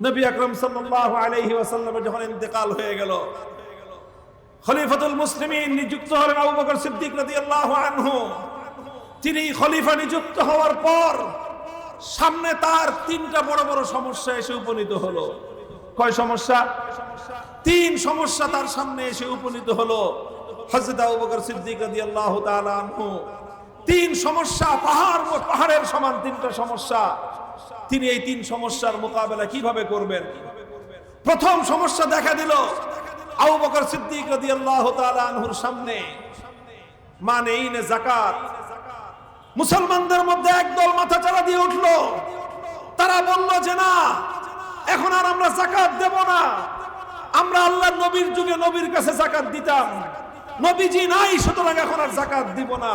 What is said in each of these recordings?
নবী আকরাম সাল্লাল্লাহু আলাইহি ওয়াসাল্লামের যখন ইন্তেকাল হয়ে গেল, খলিফাতুল মুসলিমিন নিযুক্ত হলেন আবু বকর সিদ্দিক রাদিয়াল্লাহু আনহু। তিনি খলিফা নিযুক্ত হওয়ার পর সামনে তার তিনটা বড় বড় সমস্যা এসে উপনীত হলো। কয় সমস্যা? তিন সমস্যা তার সামনে এসে উপনীত হলো। হযরত আবু বকর সিদ্দিক রাদিয়াল্লাহু তাআলা আনহু তিন সমস্যা, পাহাড়ের সমান তিনটা সমস্যা। তিনি এই তিন সমস্যার মোকাবেলা কিভাবে করবেন? প্রথম সমস্যা দেখা দিল আবু বকর সিদ্দিক রাদিয়াল্লাহু তাআলা আনহুর সামনে মানেইনে যাকাত। মুসলমানদের মধ্যে একদল মাথাচাড়া দিয়ে উঠলো। তারা বলল যে না, এখন আর আমরা যাকাত দেব না। আমরা আল্লাহর নবীর যুগে নবীর কাছে যাকাত দিতাম, নবীজি নাই, সুতরাং এখন আর যাকাত দিব না।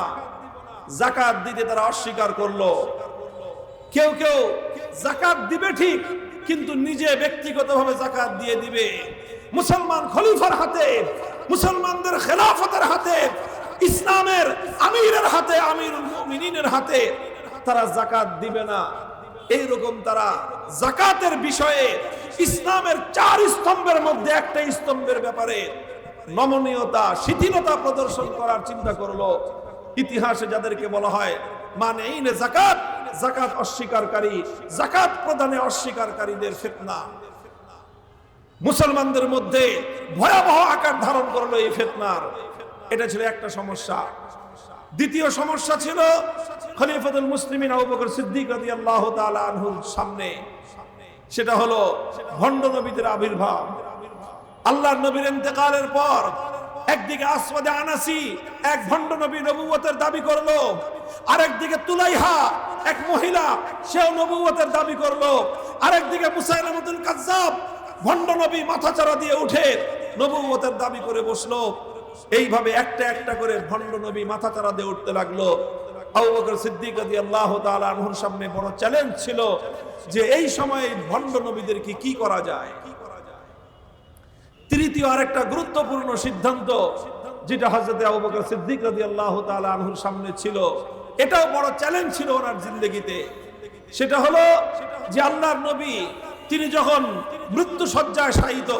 যাকাত দিতে তারা অস্বীকার করলো। কেউ কেউ যাকাত দিবে ঠিক, কিন্তু নিজে ব্যক্তিগতভাবে যাকাত দিয়ে দিবে। মুসলমান খলিফার হাতে, মুসলমানদের খেলাফতের হাতে, ইসলামের আমিরের হাতে, আমিরুল মুমিনিনের হাতে তারা যাকাত দিবে না। এইরকম তারা যাকাতের বিষয়ে ইসলামের চার স্তম্ভের মধ্যে একটা স্তম্ভের ব্যাপারে নমনীয়তা, শিথিলতা প্রদর্শন করার চিন্তা করলো। ইতিহাসে যাদেরকে বলা হয় মানেইনে যাকাত, যাকাত অস্বীকারী, যাকাত প্রদানে অস্বীকারীদের ফিতনা মুসলমানদের মধ্যে ভয়াবহ আকার ধারণ করলো এই ফিতনার। এটা ছিল একটা সমস্যা। দ্বিতীয় সমস্যা ছিল খলিফাতুল মুসলিমিন আবু বকর সিদ্দিক রাদিয়াল্লাহু তাআলা আনহুর সামনে, সেটা হলো ভণ্ড নবীদের আবির্ভাব। আল্লাহর নবীর ইন্তেকালের পর একদিকে আসওয়াদে আনাসি এক ভণ্ড নবী নবুয়তের দাবি করলো, আরেকদিকে তুলাইহা এক মহিলা, সেও নবুয়তের দাবি করলো, আরেকদিকে মুসাইলামাতুল কাজ্জাব ভণ্ড নবী মাথাচাড়া দিয়ে উঠে নবুয়তের দাবি করে বসলো। এইভাবে একটা একটা করে ভণ্ড নবী মাথাচাড়া দিয়ে উঠতে লাগলো। আবু বকর সিদ্দিক রাদিয়াল্লাহু তাআলা আনহুর সামনে বড় চ্যালেঞ্জ ছিল যে এই সময়ে ভণ্ড নবীদেরকে কি করা যায়। তৃতীয় আরেকটা গুরুত্বপূর্ণ সিদ্ধান্ত যেটা হযরত আবু বকর সিদ্দিক রাদিয়াল্লাহু তাআলা আনহুর সামনে ছিল, এটাও বড় চ্যালেঞ্জ ছিল ওনার জিন্দেগিতে। সেটা হলো যে আল্লাহর নবী তিনি যখন মৃত্যু শয্যায় শায়িত,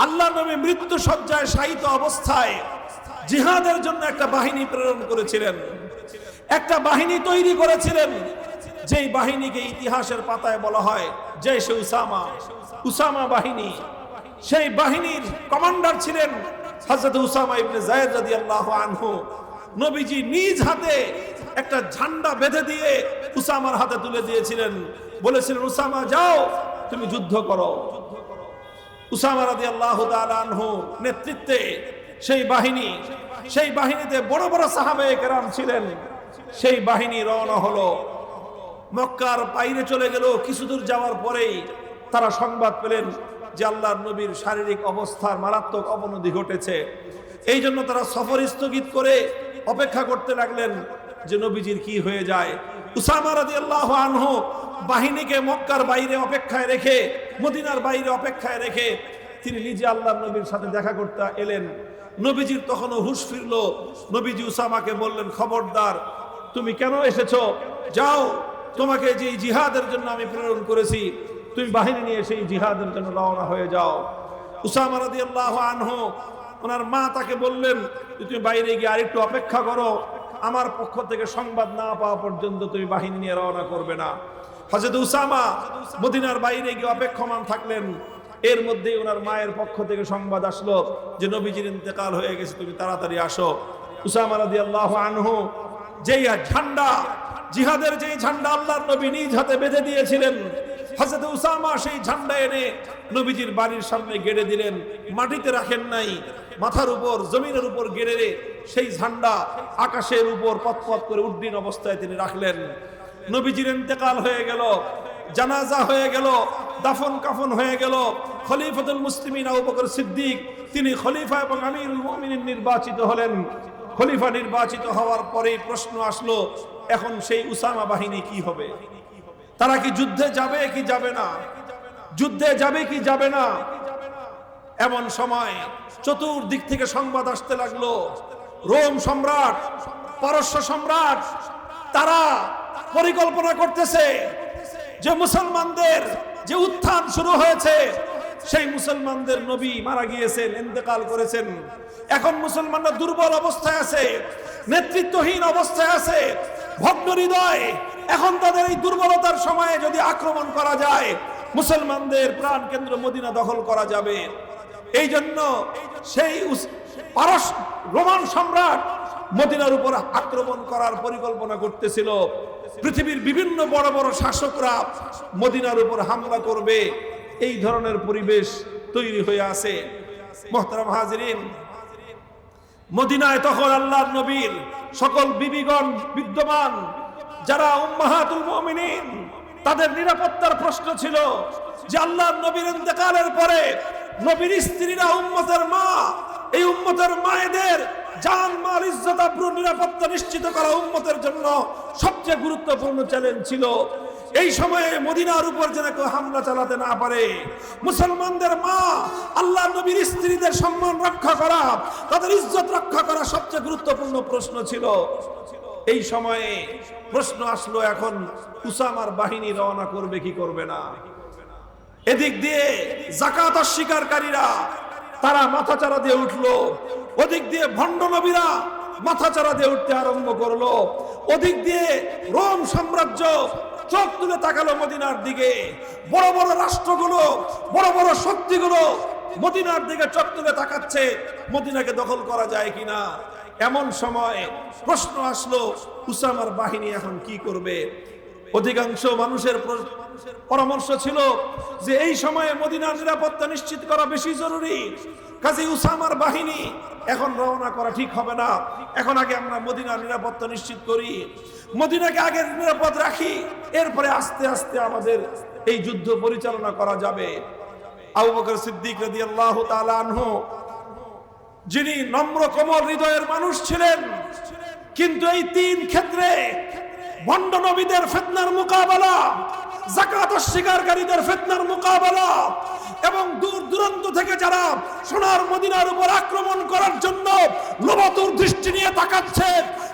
আল্লাহর নবী মৃত্যু শয্যায় শায়িত অবস্থায় জিহাদের জন্য একটা বাহিনী প্রেরণ করেছিলেন, একটা বাহিনী তৈরি করেছিলেন, যেই বাহিনীকে ইতিহাসের পাতায় বলা হয় জয়শে উসামা, উসামা বাহিনী। সেই বাহিনীর কমান্ডার ছিলেন হযরত উসামা ইবনে যায়েদ রাদিয়াল্লাহু আনহু। নবীজি নিজ হাতে একটা ঝান্ডা বেঁধে দিয়ে উসামার হাতে তুলে দিয়েছিলেন, বলেছিলেন উসামা যাও তুমি যুদ্ধ করো। উসামা রাদিয়াল্লাহু তাআলা আনহু নেতৃত্বে সেই বাহিনীতে বড় বড় সাহাবায়ে কেরাম ছিলেন। সেই বাহিনী রওনা হলো, মক্কার বাইরে চলে গেল। কিছু দূর যাওয়ার পরেই তারা সংবাদ পেলেন যে আল্লাহর নবীর শারীরিক অবস্থার মারাত্মক অবনতি ঘটেছে। এই জন্য তারা সফর স্থগিত করে অপেক্ষা করতে লাগলেন যে নবীজির কি হয়ে যায়। উসামা রাদিয়াল্লাহু আনহু বাহিনীকে মক্কার বাইরে অপেক্ষায় রেখে, মদিনার বাইরে অপেক্ষায় রেখে তিনি নিজে আল্লাহর নবীর সাথে দেখা করতে এলেন। নবীজির তখনও হুঁশ ফিরল। নবীজি উসামাকে বললেন, খবরদার, তুমি কেন এসেছো? যাও, তোমাকে যে জিহাদের জন্য আমি প্রেরণ করেছি, তুমি বাহিনী নিয়ে সেই জিহাদের জন্য রওনা হয়ে যাও। উসামা রাদিয়াল্লাহু আনহু, ওনার মা তাকে বললেন তুমি বাইরে গিয়ে আরেকটু অপেক্ষা করো, আমার পক্ষ থেকে সংবাদ না পাওয়া পর্যন্ত তুমি বাহিনী নিয়ে রওনা করবে না। হযরত উসামা মদিনার বাইরে গিয়ে অপেক্ষমান থাকলেন। এর মধ্যে ওনার মায়ের পক্ষ থেকে সংবাদ আসলো যে নবীজির ইন্তেকাল হয়ে গেছে, তুমি তাড়াতাড়ি আসো। উসামা রাদিয়াল্লাহু আনহু যেই ঝান্ডা, জিহাদের যেই ঝান্ডা আল্লাহর নবী নিজ হাতে বেঁধে দিয়েছিলেন, হযরত উসামা সেই ঝান্ডা এনে নবীজির বাড়ির সামনে গেড়ে দিলেন। মাটিতে রাখেন নাই, মাথার উপর, জমিনের উপর গেড়ে সেই ঝান্ডা আকাশের উপর পথ করে উড্ডীন অবস্থায় তিনি রাখলেন। নবীজির ইন্তেকাল হয়ে গেল, জানাজা হয়ে গেল, দাফন কাফন হয়ে গেল। খলিফাতুল মুসলিমিন আবু বকর সিদ্দিক তিনি খলিফা এবং আমিরুল মুমিনিন নির্বাচিত হলেন। খলিফা নির্বাচিত হওয়ার পরে প্রশ্ন আসলো, এখন সেই উসামা বাহিনী কি হবে? তারা কি যুদ্ধে যাবে কি যাবে না? যুদ্ধে যাবে কি যাবে না? এমন সময় চতুর্দিক থেকে সংবাদ আসতে লাগলো। রোম সম্রাট, পারস্য সম্রাট তারা পরিকল্পনা করতেছে যে মুসলমানদের যে উত্থান শুরু হয়েছে, সেই মুসলমানদের নবী মারা গিয়েছেন, ইন্তেকাল করেছেন। এখন মুসলমানরা দুর্বল অবস্থায় আছে, নেতৃত্বহীন অবস্থায় আছে, ভগ্ন হৃদয়। এখন তাদের এই দুর্বলতার সময়ে যদি আক্রমণ করা যায়, মুসলমানদের প্রাণ কেন্দ্র মদিনা দখল করা যাবে। এই জন্য সেই রোমান সম্রাট মদিনার উপর আক্রমণ করার পরিকল্পনা করতেছিল। পৃথিবীর বিভিন্ন বড় বড় শাসকরা মদিনার উপর হামলা করবে, এই ধরনের পরিবেশ তৈরি হয়ে আছে। মুহতারাম হাজিরিন, মদিনায় তখন আল্লাহর নবীর সকল বিবিগণ বিদ্যমান, যারা উম্মাহাতুল মুমিনিন, তাদের নিরাপত্তার প্রশ্ন ছিল যে আল্লাহর নবীর ইন্তেকালের পরে নবীর স্ত্রীরা, উম্মতের মা, এই উম্মতের মায়েদের জান মাল ইজ্জত আবরু নিরাপত্তা নিশ্চিত করা উম্মতের জন্য সবচেয়ে গুরুত্বপূর্ণ চ্যালেঞ্জ ছিল। এই সময়ে মদিনার উপর যেন কেউ হামলা চালাতে না পারে, মুসলমানদের মা, আল্লাহর নবীর স্ত্রীদের সম্মান রক্ষা করা, তাদের ইজ্জত রক্ষা করা সবচেয়ে গুরুত্বপূর্ণ প্রশ্ন ছিল। এই সময়ে প্রশ্ন আসলো, এখন উসামার বাহিনী রওনা করবে কি করবে না। এদিক দিয়ে যাকাত অস্বীকারীরা তারা মাথাচাড়া দিয়ে উঠলো, ওদিক দিয়ে ভণ্ড নবীরা মাথাচাড়া দিয়ে উঠতে আরম্ভ করলো, ওদিক দিয়ে রোম সাম্রাজ্য চোখ তুলে তাকালো মদিনার দিকে। বড় বড় রাষ্ট্রগুলো, বড় বড় শক্তিগুলো মদিনার দিকে চোখ তুলে তাকাচ্ছে, মদিনাকে দখল করা যায় কিনা। এমন সময় প্রশ্ন আসলো, উসামার বাহিনী এখন কি করবে। অধিকাংশ মানুষের পরামর্শ ছিল যে এই সময়ে মদিনার নিরাপত্তা নিশ্চিত করা বেশি জরুরি, কাজে উসামার বাহিনী এখন রওনা করা ঠিক হবে না। এখন আগে আমরা মদিনার নিরাপত্তা নিশ্চিত করি, মদিনাকে আগে নিরাপদ রাখি, এরপরে আস্তে আস্তে আমাদের এই যুদ্ধ পরিচালনা করা যাবে। আবু বকর সিদ্দিক রাদিয়াল্লাহু তাআলা আনহু, যিনি নম্র কোমল হৃদয়ের মানুষ ছিলেন, কিন্তু এই তিন ক্ষেত্রে ভণ্ড নবীদের ফিতনার মোকাবেলা, যাকাত অস্বীকারীদের ফিতনার মোকাবেলা এবং দূর দূরান্ত থেকে যারা সোনার মদিনার উপর আক্রমণ করার জন্য লোভাতুর দৃষ্টি নিয়ে তাকাচ্ছে,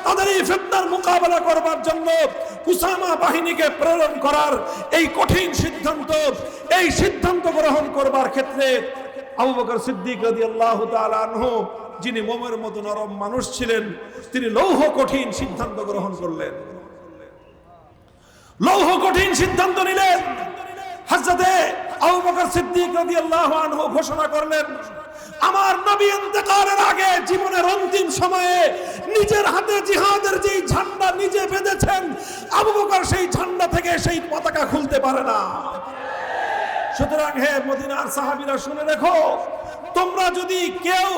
তাদের এই ফিতনার মোকাবেলা করবার জন্য উসামা বাহিনীকে প্রেরণ করার এই কঠিন সিদ্ধান্ত, এই সিদ্ধান্ত গ্রহণ করবার ক্ষেত্রে আবু বকর সিদ্দিক রাদিয়াল্লাহু তাআলা আনহু, যিনি মোমের মতো নরম মানুষ ছিলেন, তিনি লৌহ কঠিন সিদ্ধান্ত গ্রহণ করলেন, লৌহ কঠিন সিদ্ধান্ত নিলেন। হযরতে আবু বকর সিদ্দিক রাদিয়াল্লাহু আনহু ঘোষণা করলেন, আমার নবী ইন্তেকালের আগে জীবনের অন্তিম সময়ে নিজের হাতে জিহাদের যেই ঝান্ডা নিজে বেঁধেছেন, আবু বকর সেই ঝান্ডা থেকে সেই পতাকা খুলতে পারে না। সুতরাং হে মদিনার সাহাবীরা, শুনে রেখো, তোমরা যদি কেউ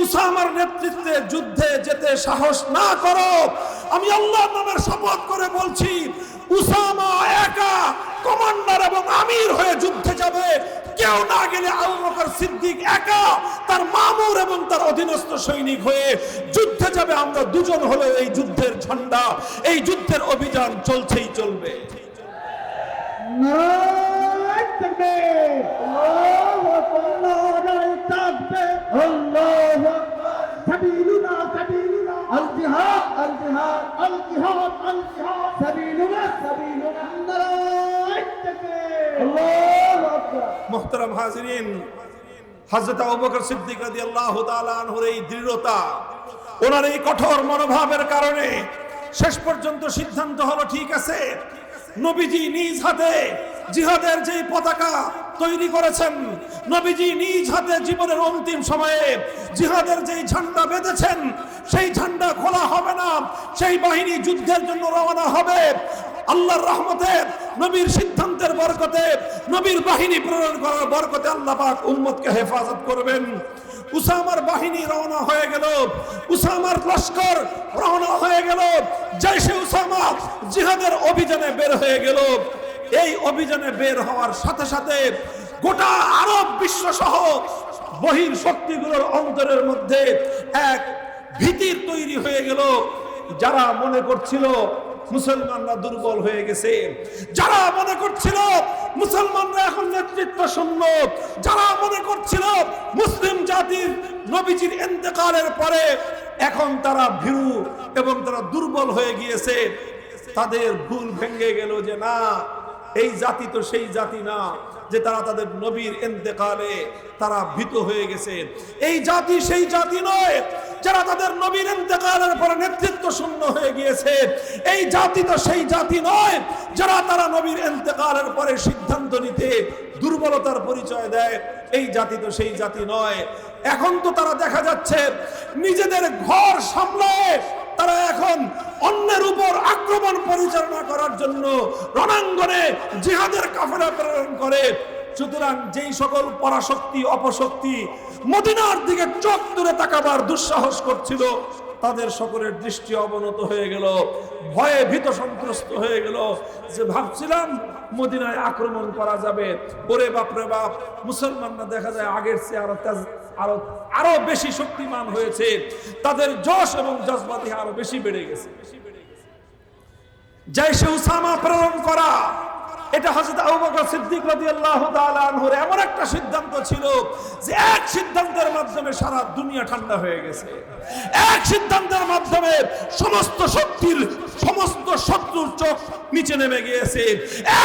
উসামার নেতৃত্বে যুদ্ধে যেতে সাহস না করো, আমি আল্লাহর নামের শপথ করে বলছি, উসামা একা কমান্ডার এবং আমির হয়ে যুদ্ধে যাবে। কেউ না গেলে আবু বকর সিদ্দিক একা তার মামুর এবং তার অধীনস্থ সৈনিক হয়ে যুদ্ধে যাবে। আমরা দুজন হলে এই যুদ্ধের ঝান্ডা, এই যুদ্ধের অভিযান চলছেই চলবে। মুহতারাম হাজিরিন, হযরত আবু বকর সিদ্দিক রাদিয়াল্লাহু তাআলা আনহুর এই দৃঢ়তা, ওনার এই কঠোর মনোভাবের কারণে শেষ পর্যন্ত সিদ্ধান্ত হলো, ঠিক আছে, নবীজি নিজ হাতে জিহাদের যেই পতাকা তৈরি করেছেন, নবীজি নিজ হাতে জীবনের অন্তিম সময়ে জিহাদের যেই ঝান্ডা বেঁধেছেন, সেই ঝান্ডা খোলা হবে না। সেই বাহিনী যুদ্ধের জন্য রওনা হবে। আল্লাহর রহমতে, নবীর সিদ্ধান্তের বরকতে, নবীর বাহিনী প্রেরণ করার বরকতে আল্লাহ পাক উম্মতকে হেফাজত করবেন। উসামার বাহিনী রওনা হয়ে গেল, উসামার লস্কর রওনা হয়ে গেল, জয়শে উসামা জিহাদের অভিযানে বের হয়ে গেল। এই অভিযানে বের হওয়ার সাথে সাথে গোটা আরব বিশ্ব সহ বহির শক্তিগুলোর অন্তরের মধ্যে এক ভীতির তৈরি হয়ে গেল। যারা মনে করছিল মুসলমানরা দুর্বল হয়ে গেছে, যারা মনে করছিল মুসলমানরা এখন নেতৃত্ব শূন্য, যারা মনে করছিল মুসলিম জাতির নবীজির ইন্তেকালের পরে এখন তারা ভীরু এবং তারা দুর্বল হয়ে গিয়েছে, তাদের ভুল ভেঙে গেল যে না, এই জাতি তো সেই জাতি না যে তারা তাদের নবীর ইন্তেকালে তারা ভীত হয়ে গেছে। এই জাতি সেই জাতি নয় যারা তাদের নবীর ইন্তেকালের পরে নেতৃত্ব শূন্য হয়ে গিয়েছে। এই জাতি তো সেই জাতি নয় যারা তারা নবীর ইন্তেকালের পরে সিদ্ধান্ত নিতে দুর্বলতার পরিচয় দেয়। এই জাতি তো সেই জাতি নয়। এখন তো তারা দেখা যাচ্ছে নিজেদের ঘর সামলায় তারা এখন অন্যের উপর আক্রমণ পরিচালনা করার জন্য রণাঙ্গনে জিহাদের কাফেলা প্রেরণ করে। সুতরাং যেই সকল পরাশক্তি অপশক্তি মদিনার দিকে চোখ তুলে তাকাবার দুঃসাহস করছিল, তাদের সকলের দৃষ্টি অবনত হয়ে গেল, ভয়ে ভীত সন্ত্রস্ত হয়ে গেল। যে ভাবছিলাম মদিনায় আক্রমণ করা যাবে, ওরে বাপরে বাপ, মুসলমানরা দেখা যায় আগের চেয়ে আরো বেশি শক্তিমান হয়েছে, তাদের জোশ এবং জজবাতি আরো বেশি বেড়ে গেছে। জাইশে উসামা প্রেরণ করা, এটা হযরত আবু বকর সিদ্দিক রাদিয়াল্লাহু তাআলা আনহুর এমন একটা সিদ্ধান্ত ছিল যে এক সিদ্ধান্তের মাধ্যমে সারা দুনিয়া ঠান্ডা হয়ে গেছে। এক সিদ্ধান্তের মাধ্যমে সমস্ত শত্রুর চোখ নিচে নেমে গিয়েছে।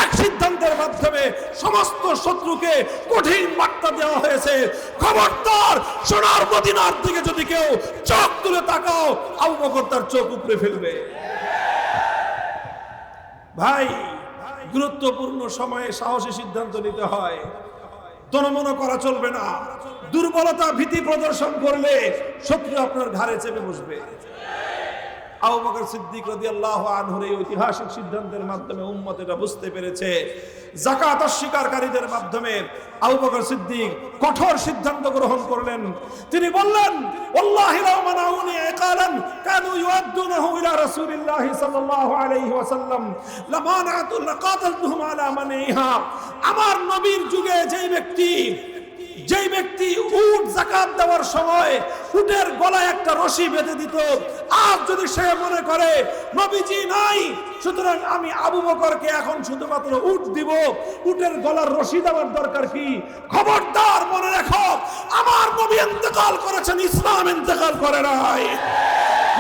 এক সিদ্ধান্তের মাধ্যমে সমস্ত শত্রুকে কঠিন বার্তা দেওয়া হয়েছে, খবরদার সোনার মদিনার দিকে যদি কেউ চোখ তুলে তাকাও, আবু বকর তার চোখ উপড়ে ফেলবে। ভাই, গুরুত্বপূর্ণ সময়ে সাহসী সিদ্ধান্ত নিতে হয়, দনমন করা চলবে না। দুর্বলতা ভীতি প্রদর্শন করলে শত্রু আপনার ঘাড়ে চেপে বসবে। আবু বকর সিদ্দিক রাদিয়াল্লাহু আনহুর এই ঐতিহাসিক সিদ্ধান্তের মাধ্যমে উম্মত এটা বুঝতে পেরেছে। যাকাত অস্বীকারীদের মাধ্যমে আবু বকর সিদ্দিক কঠোর সিদ্ধান্ত গ্রহণ করলেন। তিনি বললেন, ওয়াল্লাহি লাউ মানাউনি ইকালান কানু ইউআদ্দুনাহু ইলা রাসূলিল্লাহি সাল্লাল্লাহু আলাইহি ওয়াসাল্লাম লামানাতু লাকাতালতুহুম আলা মানিহা। আমার নবীর যুগে যেই ব্যক্তি উট যাকাত দেওয়ার সময় উটের গলায় একটা রশি বেঁধে দিত, আজ যদি সে মনে করে নবীজি নাই, সুতরাং আমি আবু বকরকে এখন শুধুমাত্র উট দিব, উটের গলার রশি দেওয়ার দরকার কি? খবরদার, মনে রাখো, আমার নবী ইন্তেকাল করেছেন, ইসলাম ইন্তেকাল করে নাই।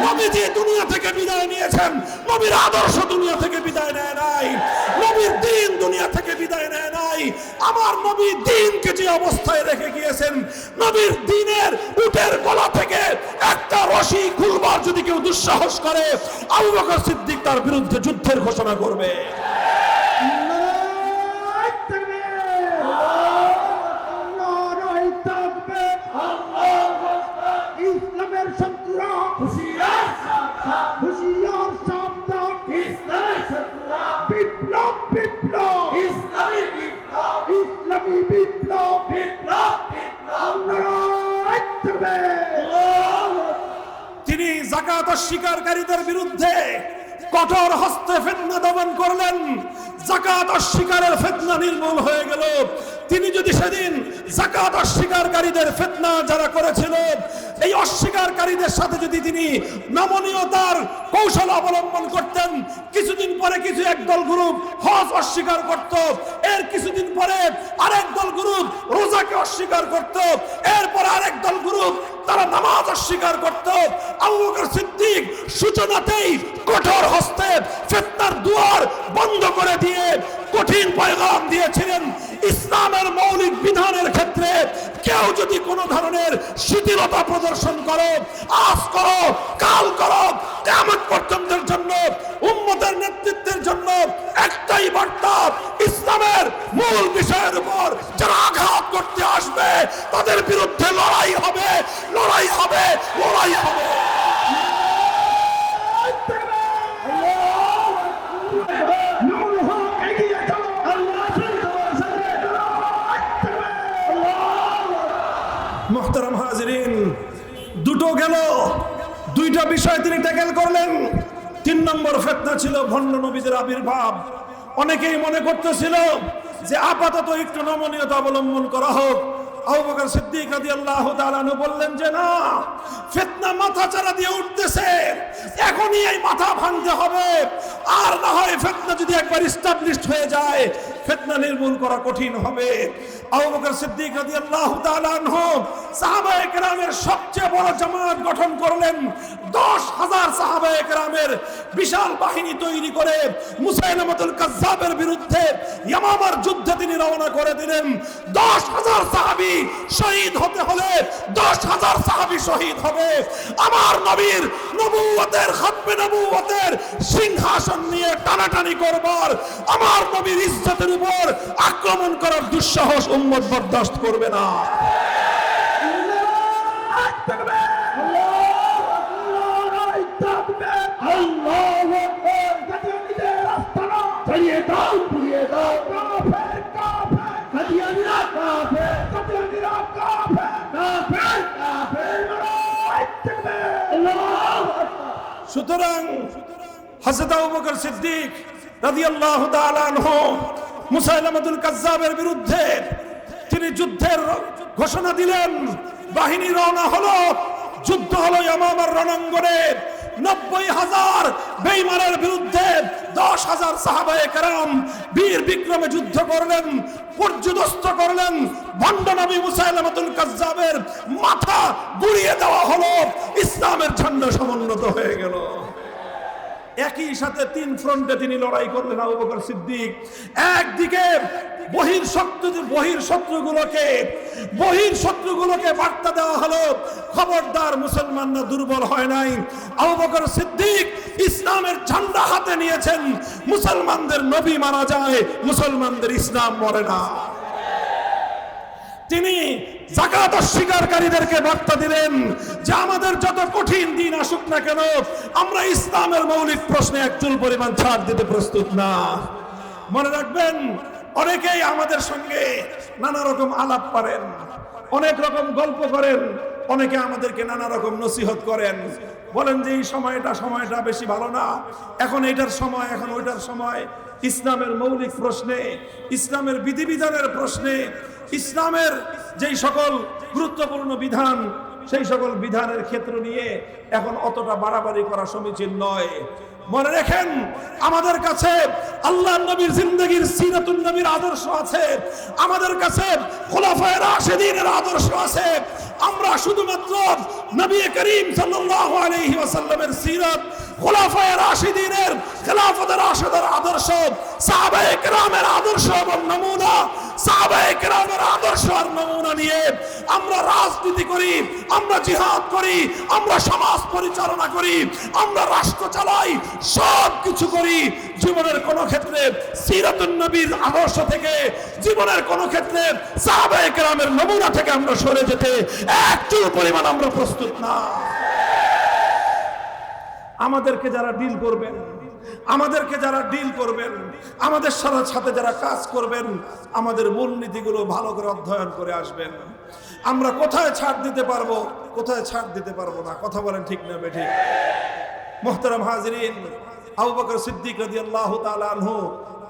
নবীজি দুনিয়া থেকে বিদায় নিয়েছেন, নবীর আদর্শ দুনিয়া থেকে বিদায় নেয় নাই, নবীর দ্বীন দুনিয়া থেকে বিদায় নেয় নাই। আমার নবী দ্বীনকে যে অবস্থায় রেখে গিয়েছেন, নবীর দ্বীনের উটের গলা থেকে একটা রশি খুলবার যদি কেউ দুঃসাহস করে, আবু বকর সিদ্দিক তার বিরুদ্ধে যুদ্ধের ঘোষণা করবে। তিনি যাকাত অস্বীকারীদের বিরুদ্ধে কঠোর হস্তে ফিতনা দমন করলেন। যাকাত অস্বীকারের ফিতনা নির্মূল হয়ে গেল। তিনি যদি সেদিন যাকাত অস্বীকারীদের ফিতনা যারা করেছিল, এই অস্বীকারীদের সাথে যদি তিনি নমনীয়তার কৌশল অবলম্বন করতেন, কিছুদিন পরে কিছু একদল গ্রুপ হজ অস্বীকার করত, এর কিছুদিন পরে আরেক দল গ্রুপ রোজাকে অস্বীকার করত, এরপর আরেক দল গ্রুপ তারা নামাজ অস্বীকার করত। আবু বকর সিদ্দিক সূচনাতেই কঠোর হস্তে ফিতনার দুয়ার বন্ধ করে দিয়ে কঠিন পয়গাম দিয়েছিলেন, ইসলামের মৌলিক বিধানের ক্ষেত্রে কেউ যদি কোনো ধরনের শিথিলতা প্রদর্শন করো, আজ করো, কাল করো, কিয়ামত পর্যন্তের জন্য উম্মতের নেতৃত্বের জন্য একটাই বার্তা, ইসলামের মূল বিষয়ের উপর যারা আঘাত করতে আসবে তাদের বিরুদ্ধে লড়াই হবে, লড়াই হবে, লড়াই হবে। মুহতারাম হাজিরিন, দুটো গেল, দুইটা বিষয় তিনি ট্যাকেল করলেন। 3 নম্বর ফিতনা ছিল ভণ্ড নবীদের আবির্ভাব। অনেকেই মনে করতেছিল যে আপাতত একটু নমনীয়তা অবলম্বন করা হোক। আবু বকর সিদ্দিক রাদিয়াল্লাহু তাআলা আনহু বললেন যে না, ফিতনা মাথা চারা দিয়ে উঠতেছে, এখনই এই মাথা ভাঙতে হবে। আর না হয় ফিতনা যদি একবার এস্টাবলিশড হয়ে যায়, ফিতনা নির্মূল করা কঠিন হবে। আবু বকর সিদ্দিক রাদিয়াল্লাহু তাআলা আনহু সাহাবায়ে কেরামের সবচেয়ে বড় জামাত গঠন করলেন। 10,000 সাহাবায়ে কেরামের বিশাল বাহিনী তৈরি করে মুসাইলামাতুল কাজ্জাবের বিরুদ্ধে ইয়ামামার যুদ্ধে তিনি রওনা করে দিলেন। 10,000 সাহাবী শহীদ হতে হলে 10,000 সাহাবী শহীদ হবে। আমার নবীর নবুয়তের খাতমে নবুয়তের সিংহাসন নিয়ে টানাটানি করবার, আমার নবীর ইজ্জতের উপর আক্রমণ করার দুঃসাহস উম্মত বরদাস্ত করবে না। সুতরাং হযরত আবু বকর সিদ্দিক রাদিয়াল্লাহু তাআলা আনহু মুসাইলামাতুল কাজ্জাবের বিরুদ্ধে তিনি যুদ্ধের ঘোষণা দিলেন। বাহিনী রওনা হলো, যুদ্ধ হলো ইয়ামামার রণাঙ্গনে। 90,000 বেঈমানের বিরুদ্ধে 10,000 সাহাবায়ে কেরাম বীর বিক্রমে যুদ্ধ করলেন, পর্যুদস্ত করলেন। ভণ্ড নবী মুসাইলামাতুল কাজ্জাবের মাথা গুড়িয়ে দেওয়া হলো, ইসলামের ঝান্ডা সমুন্নত হয়ে গেল। একই সাথে 3 ফ্রন্টে তিনি লড়াই করলেন আবু বকর সিদ্দিক। একদিকে বহির শত্রুগুলোকে বার্তা দেওয়া হলো, খবরদার মুসলমানরা দুর্বল হয় নাই। আবু বকর সিদ্দিক ইসলামের ঝান্ডা হাতে নিয়েছেন। মুসলমানদের নবী মারা যায়, মুসলমানদের ইসলাম মরে না। তিনি যাকাত অস্বীকারীদেরকে বার্তা দিলেন যে আমাদের যত কঠিন দিন আসুক না কেন, আমরা ইসলামের মৌলিক প্রশ্নে এক চুল পরিমাণ ছাড় দিতে প্রস্তুত না। মনে রাখবেন, অনেকেই আমাদের সঙ্গে নানা রকম আলাপ করেন, অনেক রকম গল্প করেন, অনেকে আমাদেরকে নানা রকম নসিহত করেন, বলেন যে এই সময়টা বেশি ভালো না, এখন এইটার সময়, এখন ওইটার সময়। ইসলামের মৌলিক প্রশ্নে, ইসলামের বিধিবিধানের প্রশ্নে, ইসলামের যেই সকল গুরুত্বপূর্ণ বিধান, সেই সকল বিধানের ক্ষেত্র নিয়ে এখন অতটা বাড়াবাড়ি করা সমীচীন নয়। মনে রাখেন, আমাদের কাছে আল্লাহর নবীর জিন্দেগীর সিরাতুন নবীর আদর্শ আছে, আমাদের কাছে খুলাফায়ে রাশিদিনের আদর্শ আছে। আমরা শুধুমাত্র নবী করিম সাল্লাল্লাহু আলাইহি ওয়াসাল্লামের সিরাত, খুলাফায়ে রাশিদিনের খেলাফতের রাশিদের আদর্শ, সাহাবায়ে কেরামের আদর্শ এবং নমুনা, সাহাবায়ে কেরামের আদর্শ আর নমুনা নিয়ে আমরা রাজনীতি করি, আমরা জিহাদ করি, আমরা সমাজ পরিচালনা করি, আমরা রাষ্ট্র চালাই, সব কিছু করি। জীবনের কোন ক্ষেত্রে সিরাতুন নবীর আদর্শ থেকে, জীবনের কোন ক্ষেত্রে সাহাবায়ে কেরামের নমুনা থেকে আমরা সরে যেতে একটু পরিমাণ আমরা প্রস্তুত না। আমাদেরকে যারা ডিল করবেন, আমাদের সাথে যারা কাজ করবেন, আমাদের মূলনীতিগুলো ভালো করে অধ্যয়ন করে আসবেন। আমরা কোথায় ছাড় দিতে পারবো, কোথায় ছাড় দিতে পারবো না, কথা বলেন ঠিক না বেঠিক? মুহতারাম হাজিরিন, আবু বকর সিদ্দিক রাদিয়াল্লাহু তাআলা আনহু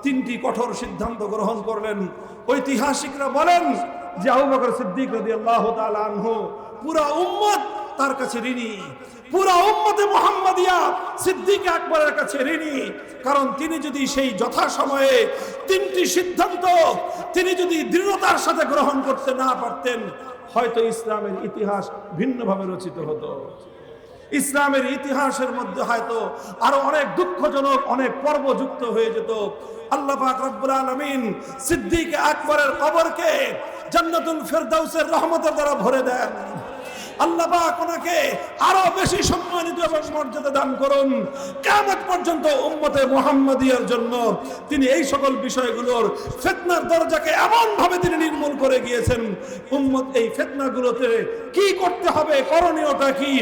3টি কঠোর সিদ্ধান্ত গ্রহণ করলেন। ঐতিহাসিকরা বলেন যে আবু বকর সিদ্দিক রাদিয়াল্লাহু তাআলা আনহু পুরা উম্মত তার কাছে ঋণী, পুরা উম্মতে মুহাম্মাদিয়া সিদ্দিক আকবরের কাছে ঋণী। কারণ তিনি যদি সেই যথাসময়ে 3টি সিদ্ধান্ত তিনি যদি দৃঢ়তার সাথে গ্রহণ করতে না পারতেন, হয়তো ইসলামের ইতিহাস ভিন্নভাবে রচিত হতো। ইসলামের ইতিহাসের মধ্যে হয়তো আরো অনেক দুঃখজনক অনেক পর্ব যুক্ত হয়ে যেত। আল্লাহ পাক রব্বুল আলামিন সিদ্দিক আকবরের কবরকে জান্নাতুল ফেরদাউসের রহমতের দ্বারা ভরে দেন। আল্লাহ পাক ওনাকে আরো বেশি সম্মানিত এবং মর্যাদা দান করুন। কিয়ামত পর্যন্ত উম্মতে মুহাম্মাদিয়ার জন্য তিনি এই সকল বিষয়গুলোর ফিতনার দরজাকে এমন ভাবে তিনি নির্মূল করে গিয়েছেন, উম্মত এই ফিতনাগুলোতে কি করতে হবে, করণীয়টা কি,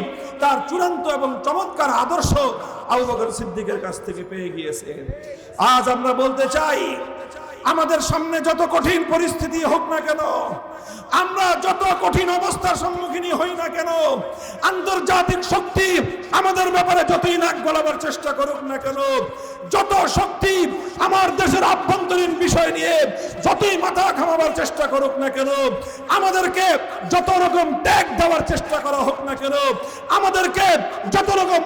তার চূড়ান্ত এবং চমৎকার আদর্শ আবু বকর সিদ্দিকের কাছ থেকে পেয়ে গিয়েছে। আজ আমরা বলতে চাই, আমাদের সামনে যত কঠিন পরিস্থিতি হোক না কেন, আমরা যত কঠিন অবস্থার সম্মুখীন হই না কেন, আন্তর্জাতিক শক্তি আমাদের ব্যাপারে যতই নাক গলাবার চেষ্টা করুক না কেন, যত শক্তি আমার দেশের আভ্যন্তরীণ বিষয় নিয়ে যতই মাথা ঘামাবার চেষ্টা করুক না কেন, আমাদেরকে যত রকম ট্যাগ দেওয়ার চেষ্টা করা হোক না কেন, আমাদেরকে যত রকম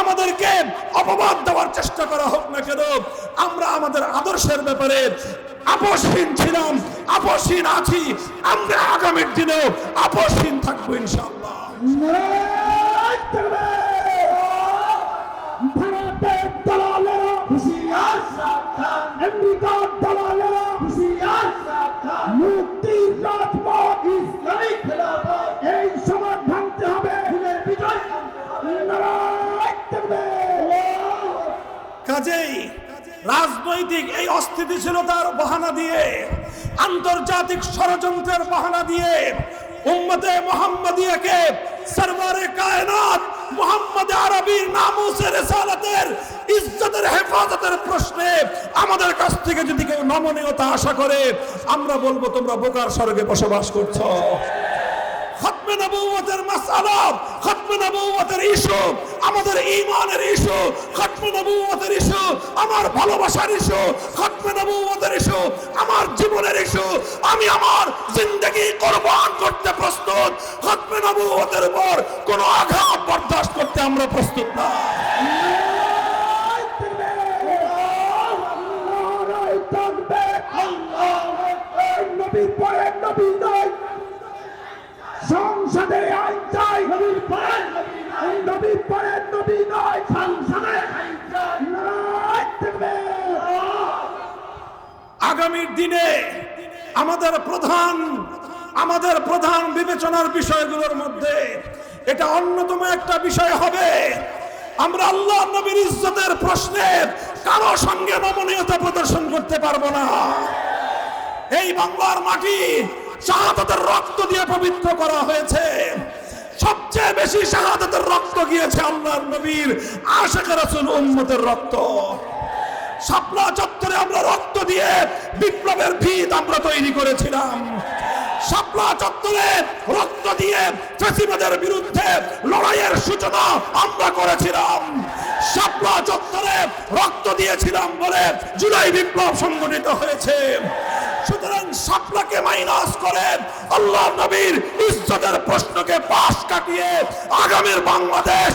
আমাদেরকে অপবাদ দেওয়ার চেষ্টা করা হোক না কেন, আমরা আমাদের আদর্শের ব্যাপারে আপোষহীন ছিলাম, আপোষহীন আছি, আমরা আগামীর দিনেও আপোষহীন থাকবো ইনশাআল্লাহ। ভারতের দালালেরা হুঁশিয়ার সাবধান, আমেরিকার দালালেরা হুঁশিয়ার সাবধান, মুক্তির রাজপথ ইসলামিক খেলাফত, এই সমাজ ভাঙতে হবে, ফুলের বিজয় নারায়ে তাকবীর। কাজেই রাজনৈতিক এই অস্থিতিশীলতার বাহানা দিয়ে, আন্তর্জাতিক ষড়যন্ত্রের বাহানা দিয়ে উম্মতে মুহাম্মাদিয়াকে সরওয়ারে কায়নাত মুহাম্মদ আরবীর নামুসের রিসালাতের ইজ্জতের হেফাজতের প্রশ্নে আমাদের কাছ থেকে যদি কেউ নমনীয়তা আশা করে, আমরা বলবো তোমরা বোকার স্বর্গে বসবাস করছো। খতমে নবুয়তের মাসআলা, খতমে নবুয়তের ইস্যু আমাদের ঈমানের ইস্যু, খতমে নবুয়তের ইস্যু আমার ভালোবাসার ইস্যু, খতমে নবুয়তের ইস্যু আমার জীবনের ইস্যু। আমি আমার জিন্দেগি কুরবান করতে প্রস্তুত, খতমে নবুয়তের উপর কোনো আঘাত বরদাস্ত করতে আমরা প্রস্তুত না। নারায়ে তাকবীর, আল্লাহু আকবার। নবী পরে নবী নয়, সংসদে আইন চাই, নবী পরে নবী নয়, সংসদে আইন চাই। নারায়ে তাকবীর। আগামীর দিনে আমাদের প্রধান বিবেচনার বিষয়গুলোর মধ্যে এটা অন্যতম একটা বিষয় হবে, আমরা আল্লাহ নবীর ইজ্জতের প্রশ্নে কারো সঙ্গে নমনীয়তা প্রদর্শন করতে পারবো না। এই বাংলার মাটি শাহাদাতের রক্ত দিয়ে পবিত্র করা হয়েছে, সবচেয়ে বেশি শাহাদাতের রক্ত গিয়েছে আল্লাহর নবীর আশিক রাসূল উম্মতের রক্ত। শাপলা চত্বরে আমরা রক্ত দিয়ে বিপ্লবের ভিত আমরা তৈরি করেছিলাম, শাপলা চত্বরে রক্ত দিয়ে ফ্যাসিবাদের বিরুদ্ধে লড়াইয়ের সূচনা আমরা করেছিলাম, শাপলা চত্বরে রক্ত দিয়েছিলাম বলে জুলাই বিপ্লব সংগঠিত হয়েছে। সুতরাং শাপলাকে মাইনাস করে আল্লাহ নবীর ইজ্জতের প্রশ্নকে পাশ কাটিয়ে আগামীর বাংলাদেশ